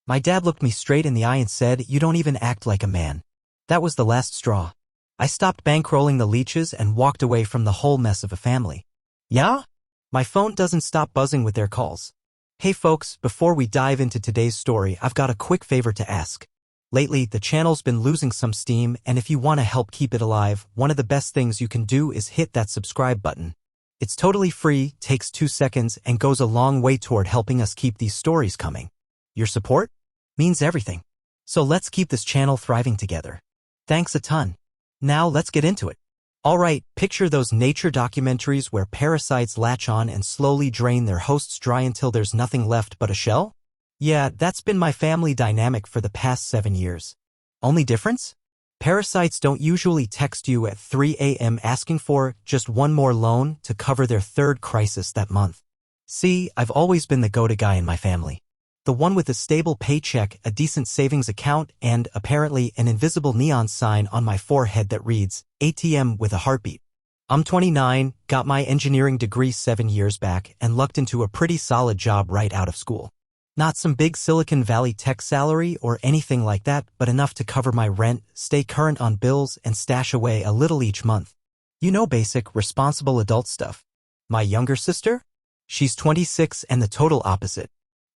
My dad looked me straight in the eye and said, "You don't even act like a man." That was the last straw. I stopped bankrolling the leeches and walked away from the whole mess of a family. Yeah? My phone doesn't stop buzzing with their calls. Hey folks, before we dive into today's story, I've got a quick favor to ask. Lately, the channel's been losing some steam, and if you want to help keep it alive, one of the best things you can do is hit that subscribe button. It's totally free, takes 2 seconds, and goes a long way toward helping us keep these stories coming. Your support means everything. So let's keep this channel thriving together. Thanks a ton. Now let's get into it. Alright, picture those nature documentaries where parasites latch on and slowly drain their hosts dry until there's nothing left but a shell? Yeah, that's been my family dynamic for the past 7 years. Only difference? Parasites don't usually text you at 3 a.m. asking for just one more loan to cover their third crisis that month. See, I've always been the go-to guy in my family. The one with a stable paycheck, a decent savings account, and, apparently, an invisible neon sign on my forehead that reads, ATM with a heartbeat. I'm 29, got my engineering degree 7 years back, and lucked into a pretty solid job right out of school. Not some big Silicon Valley tech salary or anything like that, but enough to cover my rent, stay current on bills, and stash away a little each month. You know, basic, responsible adult stuff. My younger sister? She's 26 and the total opposite.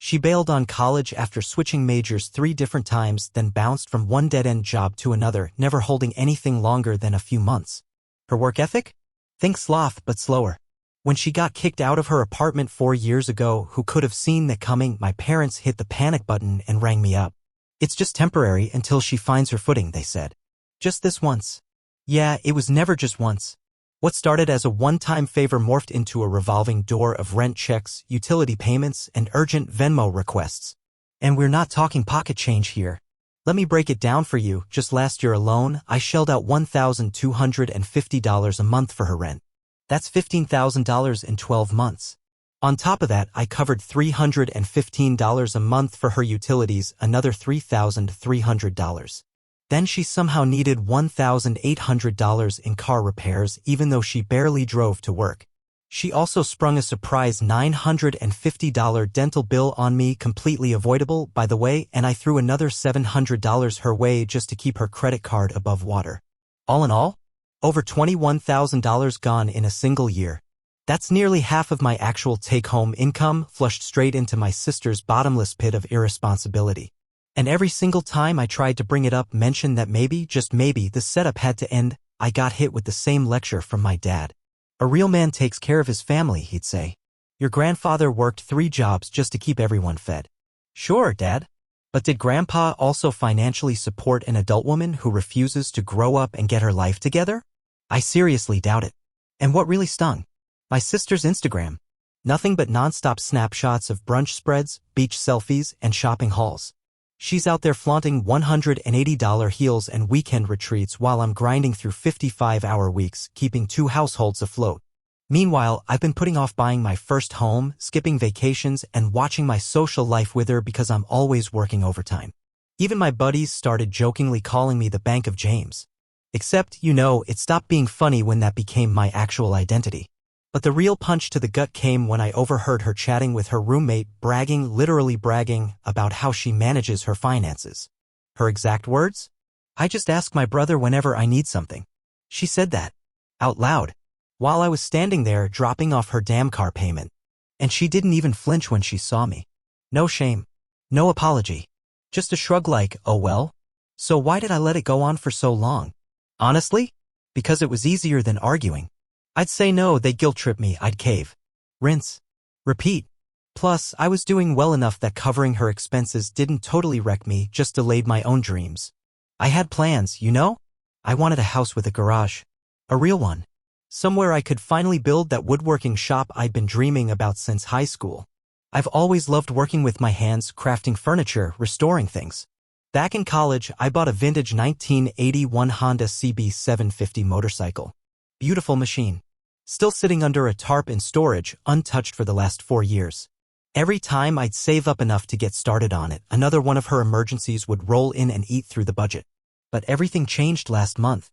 She bailed on college after switching majors 3 different times, then bounced from one dead-end job to another, never holding anything longer than a few months. Her work ethic? Think sloth, but slower. When she got kicked out of her apartment 4 years ago, who could have seen that coming, my parents hit the panic button and rang me up. It's just temporary until she finds her footing, they said. Just this once. Yeah, it was never just once. What started as a one-time favor morphed into a revolving door of rent checks, utility payments, and urgent Venmo requests. And we're not talking pocket change here. Let me break it down for you. Just last year alone, I shelled out $1,250 a month for her rent. That's $15,000 in 12 months. On top of that, I covered $315 a month for her utilities, another $3,300. Then she somehow needed $1,800 in car repairs even though she barely drove to work. She also sprung a surprise $950 dental bill on me, completely avoidable, by the way, and I threw another $700 her way just to keep her credit card above water. All in all, over $21,000 gone in a single year. That's nearly half of my actual take-home income, flushed straight into my sister's bottomless pit of irresponsibility. And every single time I tried to bring it up, mention that maybe, just maybe, the setup had to end, I got hit with the same lecture from my dad. A real man takes care of his family, he'd say. Your grandfather worked 3 jobs just to keep everyone fed. Sure, Dad. But did Grandpa also financially support an adult woman who refuses to grow up and get her life together? I seriously doubt it. And what really stung? My sister's Instagram. Nothing but non-stop snapshots of brunch spreads, beach selfies, and shopping hauls. She's out there flaunting $180 heels and weekend retreats while I'm grinding through 55-hour weeks, keeping 2 households afloat. Meanwhile, I've been putting off buying my first home, skipping vacations, and watching my social life wither because I'm always working overtime. Even my buddies started jokingly calling me the Bank of James. Except, you know, it stopped being funny when that became my actual identity. But the real punch to the gut came when I overheard her chatting with her roommate, literally bragging, about how she manages her finances. Her exact words? I just ask my brother whenever I need something. She said that. Out loud. While I was standing there dropping off her damn car payment. And she didn't even flinch when she saw me. No shame. No apology. Just a shrug like, oh well. So why did I let it go on for so long? Honestly? Because it was easier than arguing. I'd say no, they guilt-trip me, I'd cave. Rinse. Repeat. Plus, I was doing well enough that covering her expenses didn't totally wreck me, just delayed my own dreams. I had plans, you know? I wanted a house with a garage. A real one. Somewhere I could finally build that woodworking shop I'd been dreaming about since high school. I've always loved working with my hands, crafting furniture, restoring things. Back in college, I bought a vintage 1981 Honda CB 750 motorcycle. Beautiful machine. Still sitting under a tarp in storage, untouched for the last 4 years. Every time I'd save up enough to get started on it, another one of her emergencies would roll in and eat through the budget. But everything changed last month.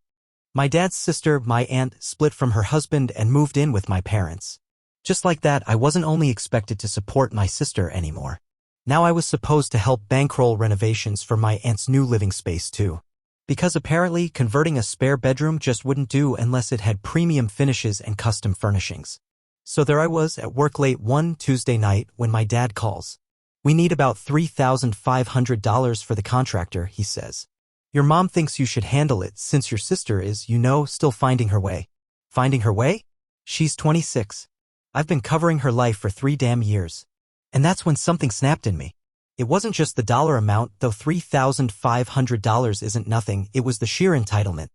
My dad's sister, my aunt, split from her husband and moved in with my parents. Just like that, I wasn't only expected to support my sister anymore. Now I was supposed to help bankroll renovations for my aunt's new living space too. Because apparently converting a spare bedroom just wouldn't do unless it had premium finishes and custom furnishings. So there I was at work late one Tuesday night when my dad calls. We need about $3,500 for the contractor, he says. Your mom thinks you should handle it since your sister is, still finding her way. Finding her way? She's 26. I've been covering her life for 3 damn years. And that's when something snapped in me. It wasn't just the dollar amount, though $3,500 isn't nothing, it was the sheer entitlement.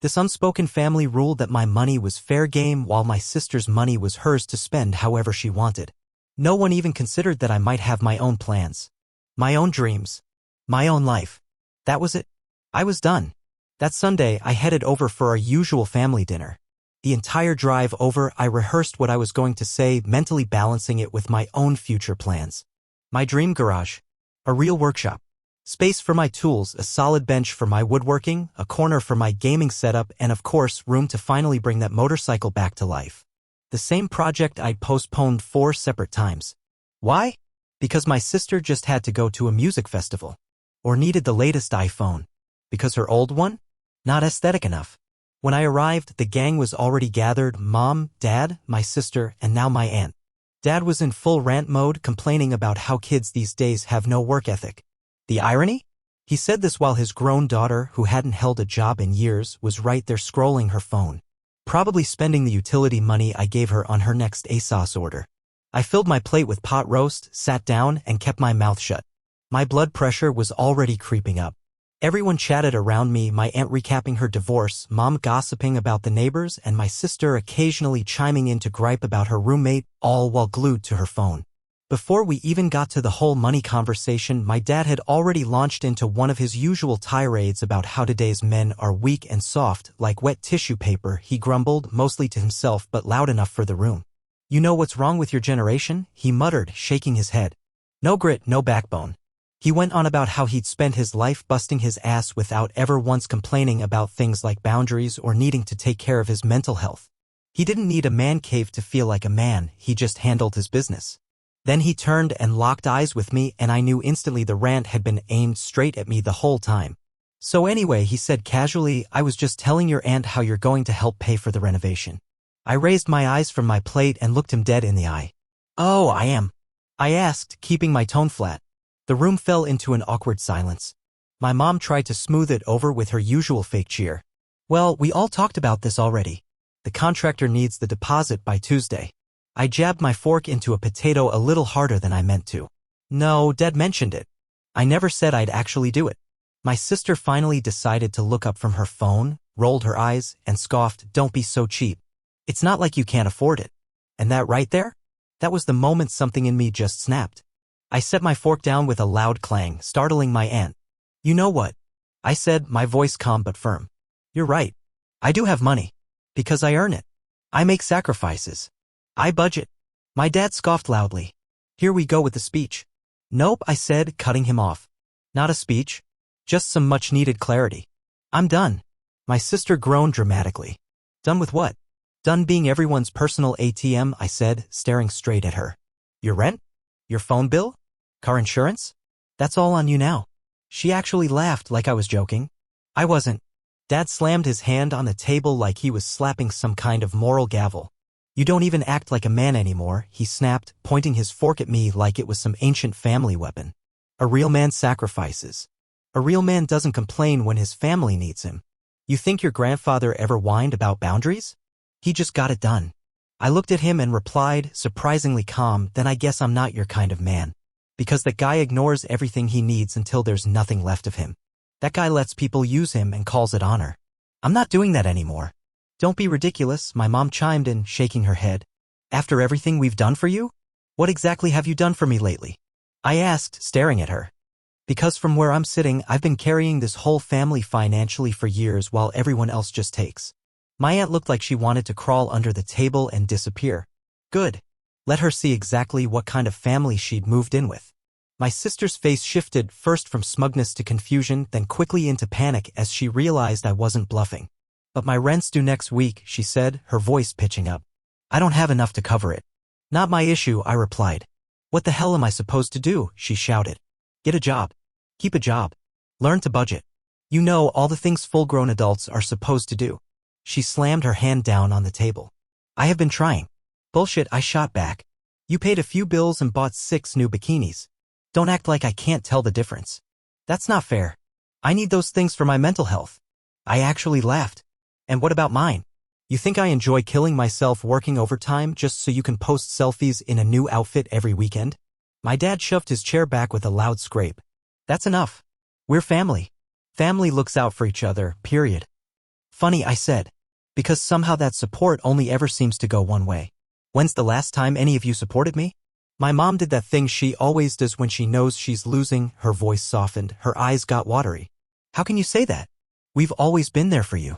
This unspoken family rule that my money was fair game while my sister's money was hers to spend however she wanted. No one even considered that I might have my own plans. My own dreams. My own life. That was it. I was done. That Sunday, I headed over for our usual family dinner. The entire drive over, I rehearsed what I was going to say, mentally balancing it with my own future plans. My dream garage. A real workshop. Space for my tools, a solid bench for my woodworking, a corner for my gaming setup, and of course, room to finally bring that motorcycle back to life. The same project I'd postponed 4 separate times. Why? Because my sister just had to go to a music festival. Or needed the latest iPhone. Because her old one? Not aesthetic enough. When I arrived, the gang was already gathered: Mom, Dad, my sister, and now my aunt. Dad was in full rant mode, complaining about how kids these days have no work ethic. The irony? He said this while his grown daughter, who hadn't held a job in years, was right there scrolling her phone. Probably spending the utility money I gave her on her next ASOS order. I filled my plate with pot roast, sat down, and kept my mouth shut. My blood pressure was already creeping up. Everyone chatted around me, my aunt recapping her divorce, Mom gossiping about the neighbors, and my sister occasionally chiming in to gripe about her roommate, all while glued to her phone. Before we even got to the whole money conversation, my dad had already launched into one of his usual tirades about how today's men are weak and soft, like wet tissue paper. He grumbled, mostly to himself but loud enough for the room. You know what's wrong with your generation? He muttered, shaking his head. No grit, no backbone. He went on about how he'd spent his life busting his ass without ever once complaining about things like boundaries or needing to take care of his mental health. He didn't need a man cave to feel like a man, he just handled his business. Then he turned and locked eyes with me, and I knew instantly the rant had been aimed straight at me the whole time. So anyway, he said casually, I was just telling your aunt how you're going to help pay for the renovation. I raised my eyes from my plate and looked him dead in the eye. Oh, I am? I asked, keeping my tone flat. The room fell into an awkward silence. My mom tried to smooth it over with her usual fake cheer. Well, we all talked about this already. The contractor needs the deposit by Tuesday. I jabbed my fork into a potato a little harder than I meant to. No, Dad mentioned it. I never said I'd actually do it. My sister finally decided to look up from her phone, rolled her eyes, and scoffed, Don't be so cheap. It's not like you can't afford it. And that right there? That was the moment something in me just snapped. I set my fork down with a loud clang, startling my aunt. You know what? I said, my voice calm but firm. You're right. I do have money. Because I earn it. I make sacrifices. I budget. My dad scoffed loudly. Here we go with the speech. Nope, I said, cutting him off. Not a speech. Just some much-needed clarity. I'm done. My sister groaned dramatically. Done with what? Done being everyone's personal ATM, I said, staring straight at her. Your rent? Your phone bill? Car insurance? That's all on you now. She actually laughed like I was joking. I wasn't. Dad slammed his hand on the table like he was slapping some kind of moral gavel. You don't even act like a man anymore, he snapped, pointing his fork at me like it was some ancient family weapon. A real man sacrifices. A real man doesn't complain when his family needs him. You think your grandfather ever whined about boundaries? He just got it done. I looked at him and replied, surprisingly calm, then I guess I'm not your kind of man. Because that guy ignores everything he needs until there's nothing left of him. That guy lets people use him and calls it honor. I'm not doing that anymore. Don't be ridiculous, my mom chimed in, shaking her head. After everything we've done for you? What exactly have you done for me lately? I asked, staring at her. Because from where I'm sitting, I've been carrying this whole family financially for years while everyone else just takes. My aunt looked like she wanted to crawl under the table and disappear. Good. Let her see exactly what kind of family she'd moved in with. My sister's face shifted, first from smugness to confusion, then quickly into panic as she realized I wasn't bluffing. But my rent's due next week, she said, her voice pitching up. I don't have enough to cover it. Not my issue, I replied. What the hell am I supposed to do? She shouted. Get a job. Keep a job. Learn to budget. You know all the things full-grown adults are supposed to do. She slammed her hand down on the table. I have been trying. Bullshit, I shot back. You paid a few bills and bought 6 new bikinis. Don't act like I can't tell the difference. That's not fair. I need those things for my mental health. I actually laughed. And what about mine? You think I enjoy killing myself working overtime just so you can post selfies in a new outfit every weekend? My dad shoved his chair back with a loud scrape. That's enough. We're family. Family looks out for each other, period. Funny, I said. Because somehow that support only ever seems to go one way. When's the last time any of you supported me? My mom did that thing she always does when she knows she's losing. Her voice softened, her eyes got watery. How can you say that? We've always been there for you.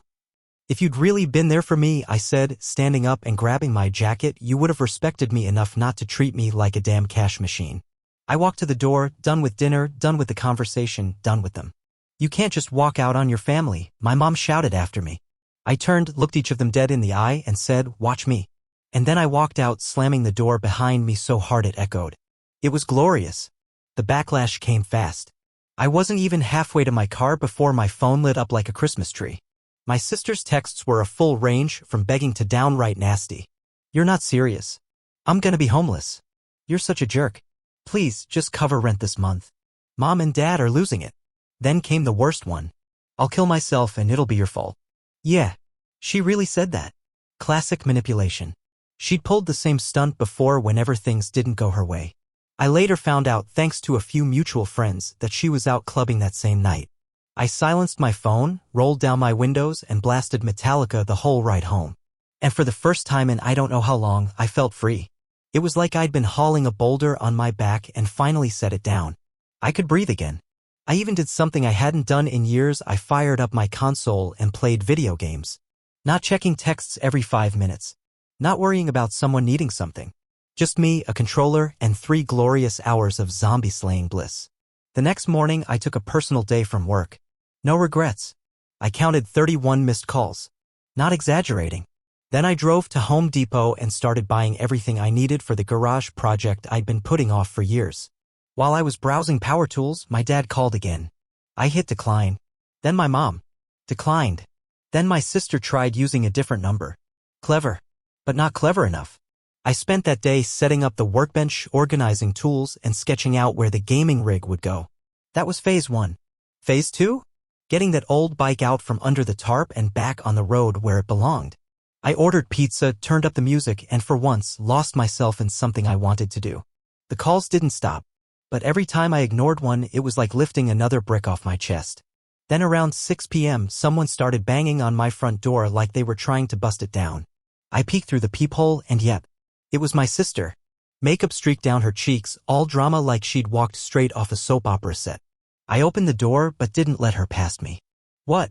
If you'd really been there for me, I said, standing up and grabbing my jacket, you would have respected me enough not to treat me like a damn cash machine. I walked to the door, done with dinner, done with the conversation, done with them. You can't just walk out on your family, my mom shouted after me. I turned, looked each of them dead in the eye, and said, watch me. And then I walked out, slamming the door behind me so hard it echoed. It was glorious. The backlash came fast. I wasn't even halfway to my car before my phone lit up like a Christmas tree. My sister's texts were a full range, from begging to downright nasty. You're not serious. I'm gonna be homeless. You're such a jerk. Please, just cover rent this month. Mom and Dad are losing it. Then came the worst one. I'll kill myself and it'll be your fault. Yeah. She really said that. Classic manipulation. She'd pulled the same stunt before whenever things didn't go her way. I later found out, thanks to a few mutual friends, that she was out clubbing that same night. I silenced my phone, rolled down my windows, and blasted Metallica the whole ride home. And for the first time in I don't know how long, I felt free. It was like I'd been hauling a boulder on my back and finally set it down. I could breathe again. I even did something I hadn't done in years. I fired up my console and played video games. Not checking texts every 5 minutes. Not worrying about someone needing something. Just me, a controller, and 3 glorious hours of zombie-slaying bliss. The next morning, I took a personal day from work. No regrets. I counted 31 missed calls. Not exaggerating. Then I drove to Home Depot and started buying everything I needed for the garage project I'd been putting off for years. While I was browsing power tools, my dad called again. I hit decline. Then my mom. Declined. Then my sister tried using a different number. Clever. But not clever enough. I spent that day setting up the workbench, organizing tools, and sketching out where the gaming rig would go. That was phase 1. Phase 2? Getting that old bike out from under the tarp and back on the road where it belonged. I ordered pizza, turned up the music, and for once lost myself in something I wanted to do. The calls didn't stop. But every time I ignored one, it was like lifting another brick off my chest. Then around 6 p.m., someone started banging on my front door like they were trying to bust it down. I peeked through the peephole, and yep, it was my sister. Makeup streaked down her cheeks, all drama like she'd walked straight off a soap opera set. I opened the door but didn't let her past me. What?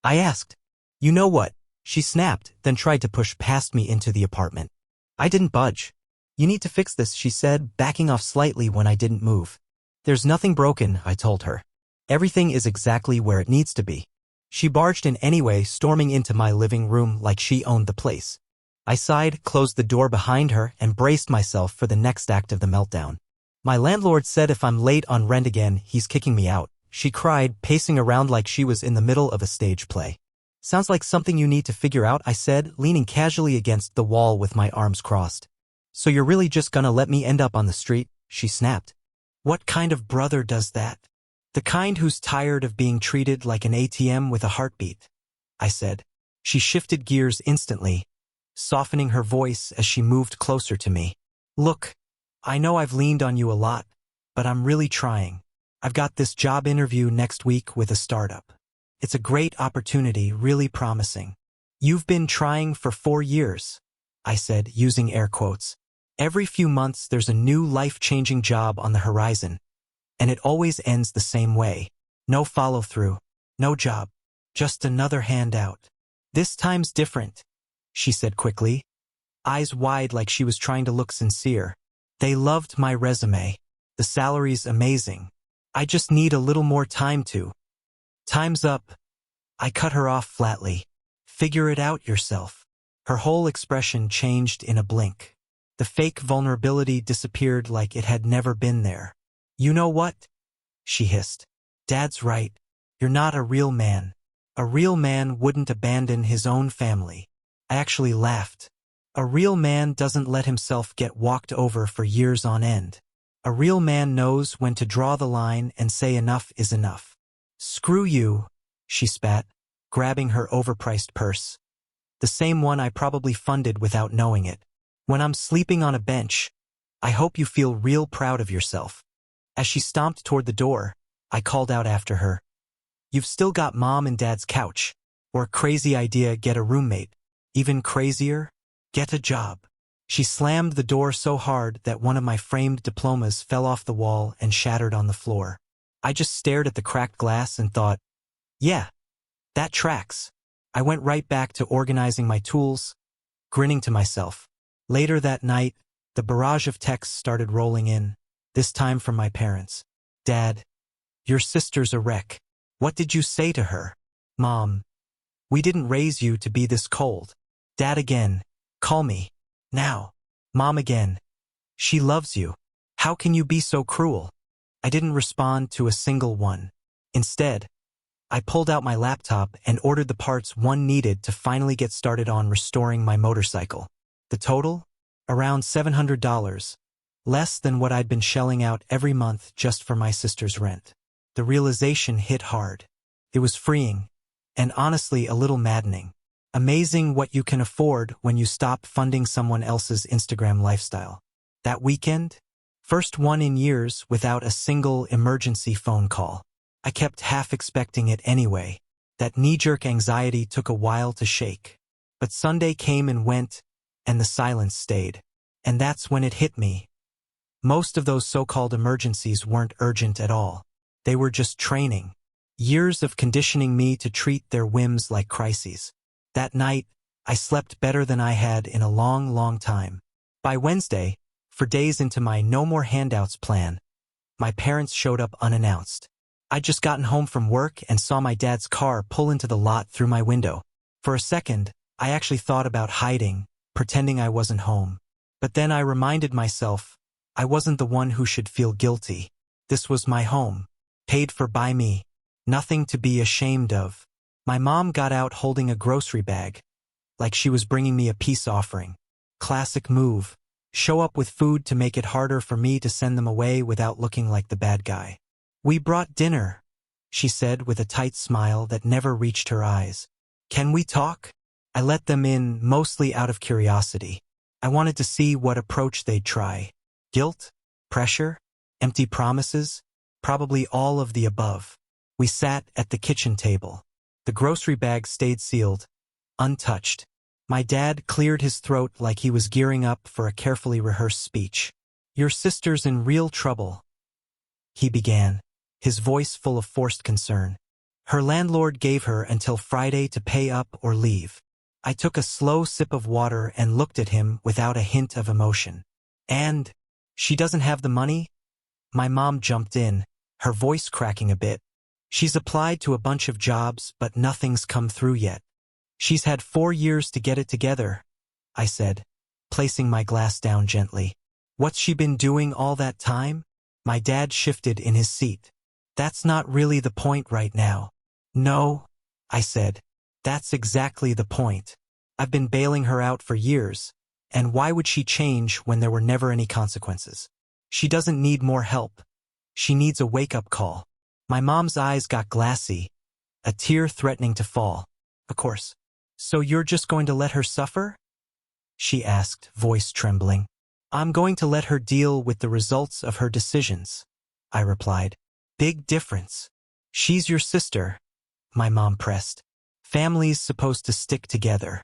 I asked. You know what? She snapped, then tried to push past me into the apartment. I didn't budge. You need to fix this, she said, backing off slightly when I didn't move. There's nothing broken, I told her. Everything is exactly where it needs to be. She barged in anyway, storming into my living room like she owned the place. I sighed, closed the door behind her, and braced myself for the next act of the meltdown. My landlord said if I'm late on rent again, he's kicking me out, she cried, pacing around like she was in the middle of a stage play. Sounds like something you need to figure out, I said, leaning casually against the wall with my arms crossed. So you're really just gonna let me end up on the street? She snapped. What kind of brother does that? The kind who's tired of being treated like an ATM with a heartbeat, I said. She shifted gears instantly, softening her voice as she moved closer to me. Look, I know I've leaned on you a lot, but I'm really trying. I've got this job interview next week with a startup. It's a great opportunity, really promising. You've been trying for 4 years, I said, using air quotes. Every few months there's a new life-changing job on the horizon, and it always ends the same way. No follow-through, no job, just another handout. This time's different, she said quickly, eyes wide like she was trying to look sincere. They loved my resume. The salary's amazing. I just need a little more time to. Time's up. I cut her off flatly. Figure it out yourself. Her whole expression changed in a blink. The fake vulnerability disappeared like it had never been there. "You know what?" she hissed. "Dad's right. You're not a real man. A real man wouldn't abandon his own family." I actually laughed. A real man doesn't let himself get walked over for years on end. A real man knows when to draw the line and say enough is enough. "Screw you," she spat, grabbing her overpriced purse. The same one I probably funded without knowing it. "When I'm sleeping on a bench, I hope you feel real proud of yourself." As she stomped toward the door, I called out after her, "You've still got Mom and Dad's couch. Or crazy idea, get a roommate. Even crazier, get a job." She slammed the door so hard that one of my framed diplomas fell off the wall and shattered on the floor. I just stared at the cracked glass and thought, yeah, that tracks. I went right back to organizing my tools, grinning to myself. Later that night, the barrage of texts started rolling in, this time from my parents. "Dad, your sister's a wreck. What did you say to her?" "Mom, we didn't raise you to be this cold." "Dad again, call me. Now." "Mom again, she loves you. How can you be so cruel?" I didn't respond to a single one. Instead, I pulled out my laptop and ordered the parts one needed to finally get started on restoring my motorcycle. The total? Around $700, less than what I'd been shelling out every month just for my sister's rent. The realization hit hard. It was freeing, and honestly a little maddening. Amazing what you can afford when you stop funding someone else's Instagram lifestyle. That weekend? First one in years without a single emergency phone call. I kept half expecting it anyway. That knee-jerk anxiety took a while to shake. But Sunday came and went, and the silence stayed. And that's when it hit me. Most of those so-called emergencies weren't urgent at all. They were just training. Years of conditioning me to treat their whims like crises. That night, I slept better than I had in a long, long time. By Wednesday, for days into my no more handouts plan, my parents showed up unannounced. I'd just gotten home from work and saw my dad's car pull into the lot through my window. For a second, I actually thought about hiding, pretending I wasn't home. But then I reminded myself, I wasn't the one who should feel guilty. This was my home, paid for by me, nothing to be ashamed of. My mom got out holding a grocery bag, like she was bringing me a peace offering. Classic move. Show up with food to make it harder for me to send them away without looking like the bad guy. "We brought dinner," she said with a tight smile that never reached her eyes. "Can we talk?" I let them in mostly out of curiosity. I wanted to see what approach they'd try. Guilt? Pressure? Empty promises? Probably all of the above. We sat at the kitchen table. The grocery bag stayed sealed, untouched. My dad cleared his throat like he was gearing up for a carefully rehearsed speech. "Your sister's in real trouble," he began, his voice full of forced concern. "Her landlord gave her until Friday to pay up or leave." I took a slow sip of water and looked at him without a hint of emotion. "And she doesn't have the money?" My mom jumped in, her voice cracking a bit. "She's applied to a bunch of jobs, but nothing's come through yet." "She's had 4 years to get it together," I said, placing my glass down gently. "What's she been doing all that time?" My dad shifted in his seat. "That's not really the point right now." "No," I said, "that's exactly the point. I've been bailing her out for years, and why would she change when there were never any consequences? She doesn't need more help. She needs a wake-up call." My mom's eyes got glassy, a tear threatening to fall. "Of course. So you're just going to let her suffer?" she asked, voice trembling. "I'm going to let her deal with the results of her decisions," I replied. "Big difference." "She's your sister," my mom pressed. "Family's supposed to stick together."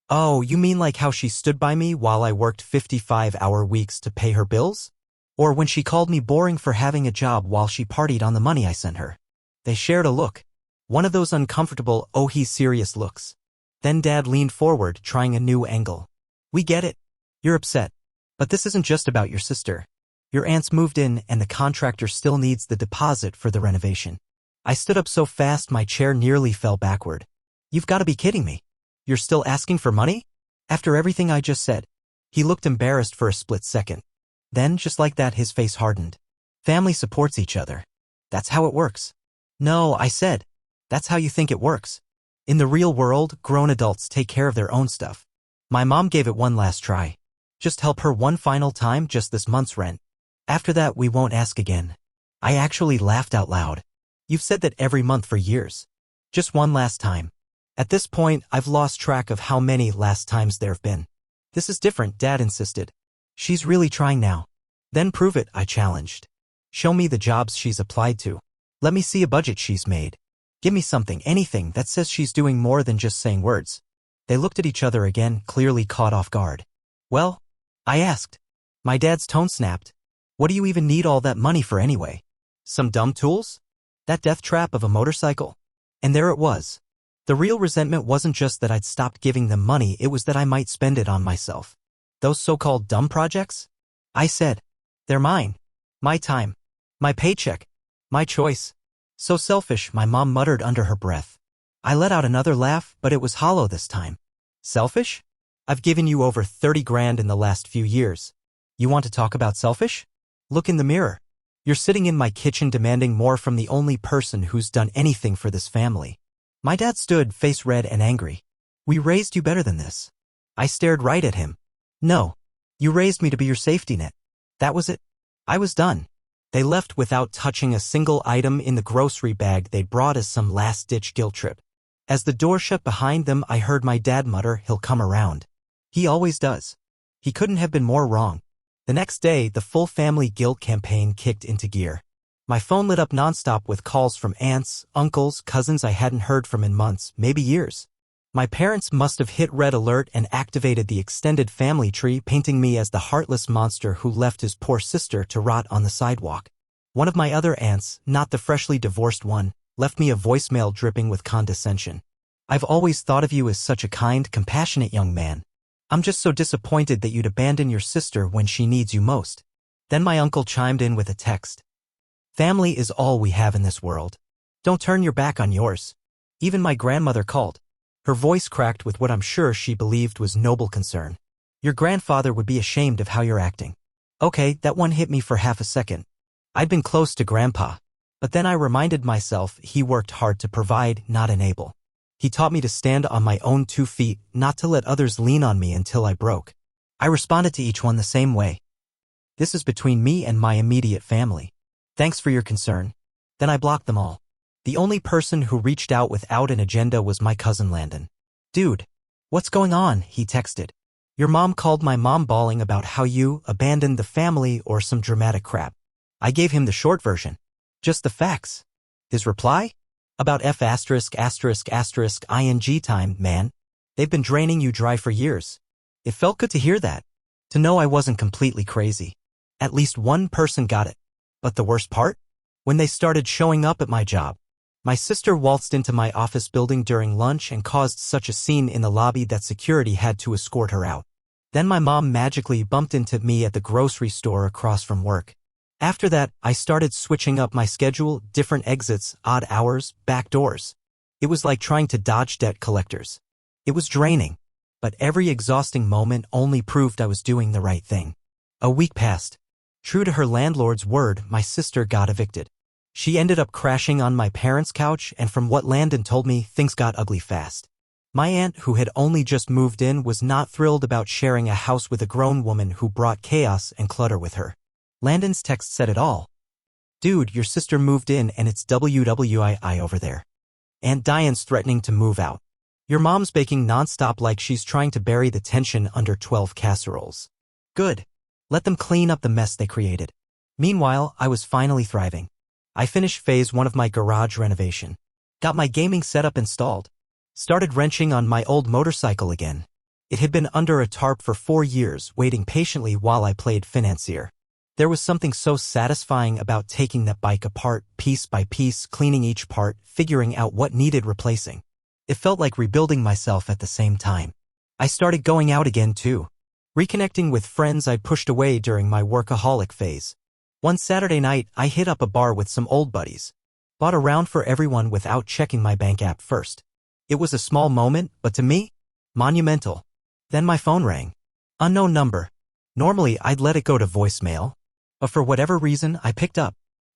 "Oh, you mean like how she stood by me while I worked 55-hour weeks to pay her bills? Or when she called me boring for having a job while she partied on the money I sent her?" They shared a look, one of those uncomfortable, oh he's serious looks. Then Dad leaned forward, trying a new angle. "We get it. You're upset. But this isn't just about your sister. Your aunt's moved in and the contractor still needs the deposit for the renovation." I stood up so fast my chair nearly fell backward. "You've got to be kidding me. You're still asking for money? After everything I just said?" He looked embarrassed for a split second. Then, just like that, his face hardened. Family supports each other. That's how it works. No, I said. That's how you think it works. In the real world, grown adults take care of their own stuff. My mom gave it one last try. Just help her one final time, just this month's rent. After that, we won't ask again. I actually laughed out loud. You've said that every month for years. Just one last time. At this point, I've lost track of how many last times there have been. This is different, Dad insisted. She's really trying now. Then prove it, I challenged. Show me the jobs she's applied to. Let me see a budget she's made. Give me something, anything, that says she's doing more than just saying words. They looked at each other again, clearly caught off guard. Well? I asked. My dad's tone snapped. What do you even need all that money for anyway? Some dumb tools? That death trap of a motorcycle? And there it was. The real resentment wasn't just that I'd stopped giving them money, it was that I might spend it on myself. Those so-called dumb projects? I said. They're mine. My time. My paycheck. My choice. So selfish, my mom muttered under her breath. I let out another laugh, but it was hollow this time. Selfish? I've given you over 30 grand in the last few years. You want to talk about selfish? Look in the mirror. You're sitting in my kitchen demanding more from the only person who's done anything for this family. My dad stood, face red and angry. We raised you better than this. I stared right at him. No. You raised me to be your safety net. That was it. I was done. They left without touching a single item in the grocery bag they'd brought as some last-ditch guilt trip. As the door shut behind them, I heard my dad mutter, "He'll come around." He always does. He couldn't have been more wrong. The next day, the full family guilt campaign kicked into gear. My phone lit up nonstop with calls from aunts, uncles, cousins I hadn't heard from in months, maybe years. My parents must have hit red alert and activated the extended family tree, painting me as the heartless monster who left his poor sister to rot on the sidewalk. One of my other aunts, not the freshly divorced one, left me a voicemail dripping with condescension. I've always thought of you as such a kind, compassionate young man. I'm just so disappointed that you'd abandon your sister when she needs you most. Then my uncle chimed in with a text. Family is all we have in this world. Don't turn your back on yours. Even my grandmother called. Her voice cracked with what I'm sure she believed was noble concern. Your grandfather would be ashamed of how you're acting. Okay, that one hit me for half a second. I'd been close to Grandpa. But then I reminded myself he worked hard to provide, not enable. He taught me to stand on my own 2 feet, not to let others lean on me until I broke. I responded to each one the same way. This is between me and my immediate family. Thanks for your concern. Then I blocked them all. The only person who reached out without an agenda was my cousin Landon. Dude, what's going on? He texted. Your mom called my mom bawling about how you abandoned the family or some dramatic crap. I gave him the short version. Just the facts. His reply? About ing time, man. They've been draining you dry for years. It felt good to hear that. To know I wasn't completely crazy. At least one person got it. But the worst part? When they started showing up at my job. My sister waltzed into my office building during lunch and caused such a scene in the lobby that security had to escort her out. Then my mom magically bumped into me at the grocery store across from work. After that, I started switching up my schedule, different exits, odd hours, back doors. It was like trying to dodge debt collectors. It was draining, but every exhausting moment only proved I was doing the right thing. A week passed. True to her landlord's word, my sister got evicted. She ended up crashing on my parents' couch, and from what Landon told me, things got ugly fast. My aunt, who had only just moved in, was not thrilled about sharing a house with a grown woman who brought chaos and clutter with her. Landon's text said it all. Dude, your sister moved in and it's WWII over there. Aunt Diane's threatening to move out. Your mom's baking nonstop like she's trying to bury the tension under 12 casseroles. Good. Let them clean up the mess they created. Meanwhile, I was finally thriving. I finished phase 1 of my garage renovation. Got my gaming setup installed. Started wrenching on my old motorcycle again. It had been under a tarp for 4 years, waiting patiently while I played financier. There was something so satisfying about taking that bike apart, piece by piece, cleaning each part, figuring out what needed replacing. It felt like rebuilding myself at the same time. I started going out again too. Reconnecting with friends I pushed away during my workaholic phase. One Saturday night, I hit up a bar with some old buddies. Bought a round for everyone without checking my bank app first. It was a small moment, but to me, monumental. Then my phone rang. Unknown number. Normally, I'd let it go to voicemail. But for whatever reason, I picked up.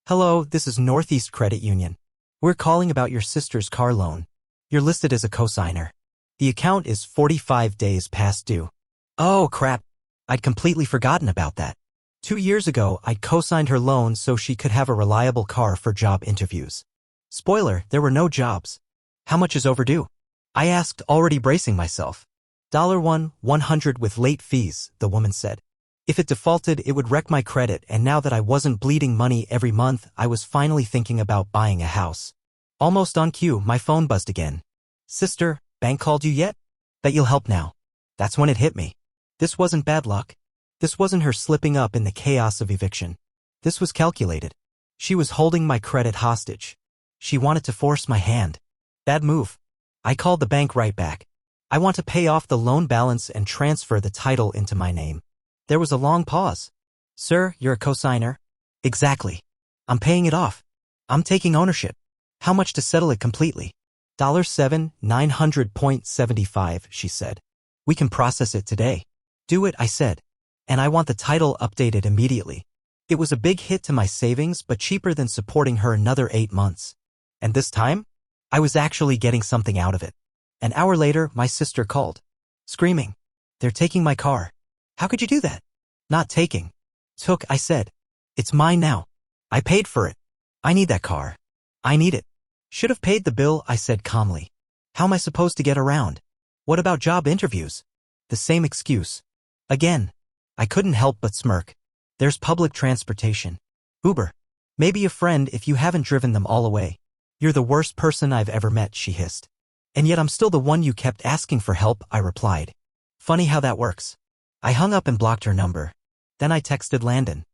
Hello, this is Northeast Credit Union. We're calling about your sister's car loan. You're listed as a cosigner. The account is 45 days past due. Oh, crap. I'd completely forgotten about that. 2 years ago, I'd co-signed her loan so she could have a reliable car for job interviews. Spoiler, there were no jobs. How much is overdue? I asked, already bracing myself. $100 with late fees, the woman said. If it defaulted, it would wreck my credit, and now that I wasn't bleeding money every month, I was finally thinking about buying a house. Almost on cue, my phone buzzed again. Sister, bank called you yet? Bet you'll help now. That's when it hit me. This wasn't bad luck. This wasn't her slipping up in the chaos of eviction. This was calculated. She was holding my credit hostage. She wanted to force my hand. Bad move. I called the bank right back. I want to pay off the loan balance and transfer the title into my name. There was a long pause. Sir, you're a cosigner? Exactly. I'm paying it off. I'm taking ownership. How much to settle it completely? $7,900.75, she said. We can process it today. Do it, I said. And I want the title updated immediately. It was a big hit to my savings, but cheaper than supporting her another 8 months. And this time, I was actually getting something out of it. An hour later, my sister called, screaming, "They're taking my car." How could you do that? Not taking. Took, I said. It's mine now. I paid for it. I need that car. I need it. Should have paid the bill, I said calmly. How am I supposed to get around? What about job interviews? The same excuse. Again. I couldn't help but smirk. There's public transportation. Uber. Maybe a friend if you haven't driven them all away. You're the worst person I've ever met, she hissed. And yet I'm still the one you kept asking for help, I replied. Funny how that works. I hung up and blocked her number. Then I texted Landon.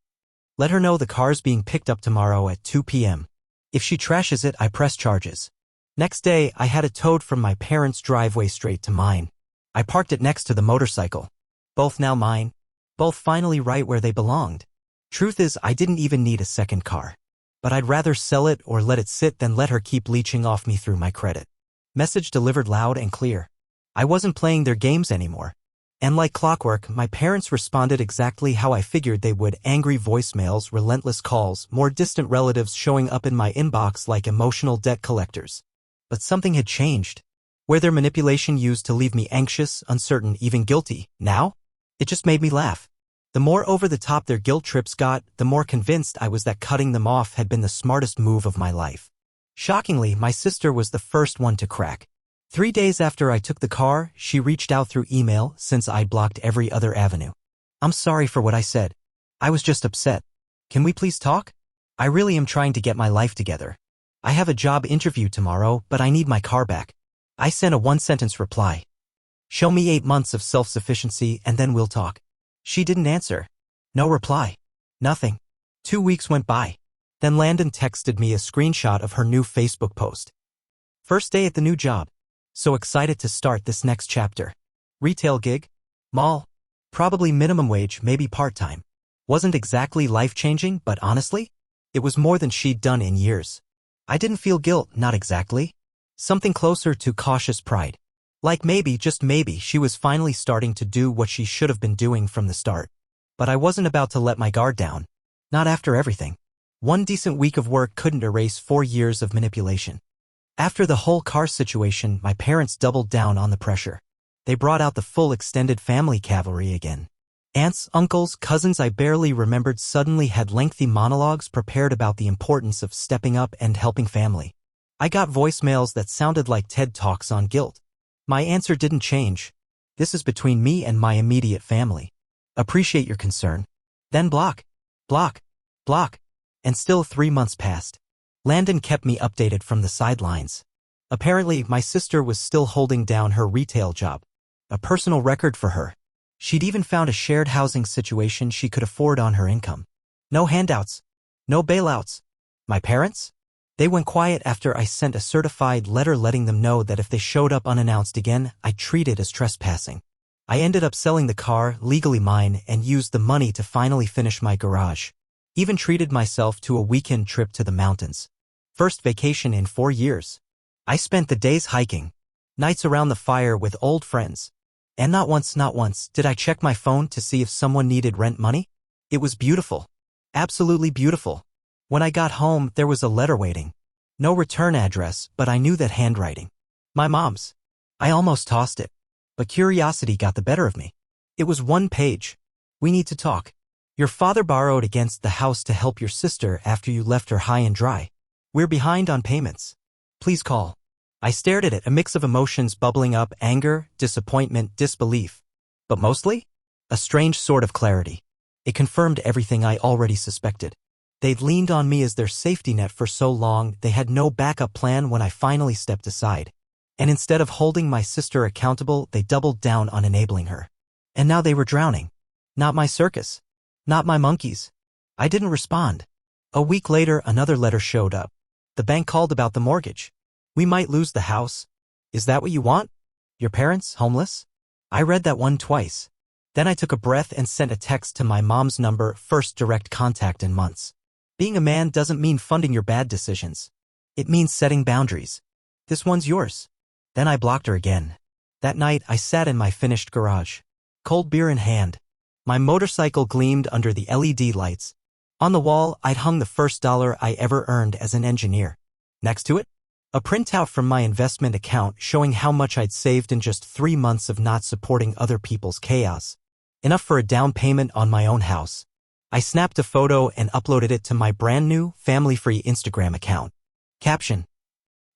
Let her know the car's being picked up tomorrow at 2 p.m. If she trashes it, I press charges. Next day, I had it towed from my parents' driveway straight to mine. I parked it next to the motorcycle. Both now mine. Both finally right where they belonged. Truth is, I didn't even need a second car. But I'd rather sell it or let it sit than let her keep leeching off me through my credit. Message delivered loud and clear. I wasn't playing their games anymore. And like clockwork, my parents responded exactly how I figured they would: angry voicemails, relentless calls, more distant relatives showing up in my inbox like emotional debt collectors. But something had changed. Where their manipulation used to leave me anxious, uncertain, even guilty, now? It just made me laugh. The more over the top their guilt trips got, the more convinced I was that cutting them off had been the smartest move of my life. Shockingly, my sister was the first one to crack. 3 days after I took the car, she reached out through email since I'd blocked every other avenue. I'm sorry for what I said. I was just upset. Can we please talk? I really am trying to get my life together. I have a job interview tomorrow, but I need my car back. I sent a 1-sentence reply. Show me 8 months of self-sufficiency and then we'll talk. She didn't answer. No reply. Nothing. 2 weeks went by. Then Landon texted me a screenshot of her new Facebook post. First day at the new job. So excited to start this next chapter. Retail gig? Mall? Probably minimum wage, maybe part-time. Wasn't exactly life-changing, but honestly, it was more than she'd done in years. I didn't feel guilt, not exactly. Something closer to cautious pride. Like maybe, just maybe, she was finally starting to do what she should have been doing from the start. But I wasn't about to let my guard down. Not after everything. One decent week of work couldn't erase 4 years of manipulation. After the whole car situation, my parents doubled down on the pressure. They brought out the full extended family cavalry again. Aunts, uncles, cousins I barely remembered suddenly had lengthy monologues prepared about the importance of stepping up and helping family. I got voicemails that sounded like TED Talks on guilt. My answer didn't change. This is between me and my immediate family. Appreciate your concern. Then block. Block. Block. And still 3 months passed. Landon kept me updated from the sidelines. Apparently, my sister was still holding down her retail job. A personal record for her. She'd even found a shared housing situation she could afford on her income. No handouts. No bailouts. My parents? They went quiet after I sent a certified letter letting them know that if they showed up unannounced again, I'd treat it as trespassing. I ended up selling the car, legally mine, and used the money to finally finish my garage. Even treated myself to a weekend trip to the mountains. First vacation in 4 years. I spent the days hiking. Nights around the fire with old friends. And not once did I check my phone to see if someone needed rent money. It was beautiful. Absolutely beautiful. When I got home, there was a letter waiting. No return address, but I knew that handwriting. My mom's. I almost tossed it. But curiosity got the better of me. It was one page. We need to talk. Your father borrowed against the house to help your sister after you left her high and dry. We're behind on payments. Please call. I stared at it, a mix of emotions bubbling up: anger, disappointment, disbelief. But mostly, a strange sort of clarity. It confirmed everything I already suspected. They'd leaned on me as their safety net for so long, they had no backup plan when I finally stepped aside. And instead of holding my sister accountable, they doubled down on enabling her. And now they were drowning. Not my circus. Not my monkeys. I didn't respond. A week later, another letter showed up. The bank called about the mortgage. We might lose the house. Is that what you want? Your parents homeless? I read that one twice. Then I took a breath and sent a text to my mom's number, first direct contact in months. Being a man doesn't mean funding your bad decisions. It means setting boundaries. This one's yours. Then I blocked her again. That night, I sat in my finished garage. Cold beer in hand. My motorcycle gleamed under the LED lights. On the wall, I'd hung the first dollar I ever earned as an engineer. Next to it, a printout from my investment account showing how much I'd saved in just 3 months of not supporting other people's chaos. Enough for a down payment on my own house. I snapped a photo and uploaded it to my brand new, family-free Instagram account. Caption: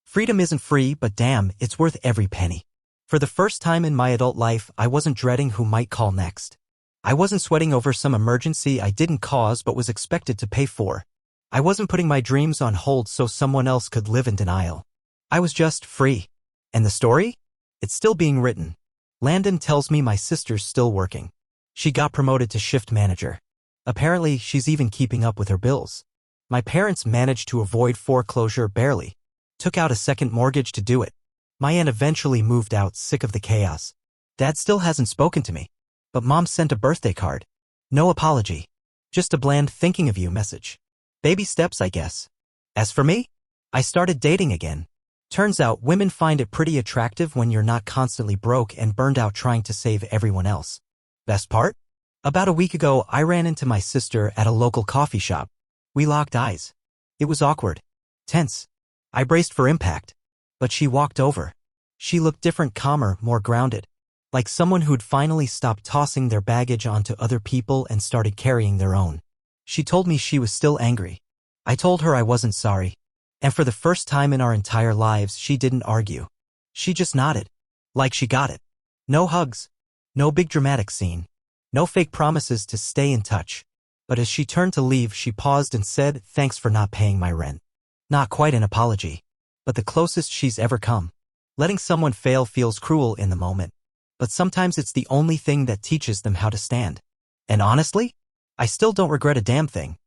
Freedom isn't free, but damn, it's worth every penny. For the first time in my adult life, I wasn't dreading who might call next. I wasn't sweating over some emergency I didn't cause but was expected to pay for. I wasn't putting my dreams on hold so someone else could live in denial. I was just free. And the story? It's still being written. Landon tells me my sister's still working. She got promoted to shift manager. Apparently, she's even keeping up with her bills. My parents managed to avoid foreclosure barely. Took out a second mortgage to do it. My aunt eventually moved out, sick of the chaos. Dad still hasn't spoken to me. But Mom sent a birthday card. No apology. Just a bland thinking of you message. Baby steps, I guess. As for me, I started dating again. Turns out women find it pretty attractive when you're not constantly broke and burned out trying to save everyone else. Best part? About a week ago, I ran into my sister at a local coffee shop. We locked eyes. It was awkward. Tense. I braced for impact. But she walked over. She looked different, calmer, more grounded. Like someone who'd finally stopped tossing their baggage onto other people and started carrying their own. She told me she was still angry. I told her I wasn't sorry. And for the first time in our entire lives, she didn't argue. She just nodded. Like she got it. No hugs. No big dramatic scene. No fake promises to stay in touch. But as she turned to leave, she paused and said, "Thanks for not paying my rent." Not quite an apology, but the closest she's ever come. Letting someone fail feels cruel in the moment. But sometimes it's the only thing that teaches them how to stand. And honestly, I still don't regret a damn thing.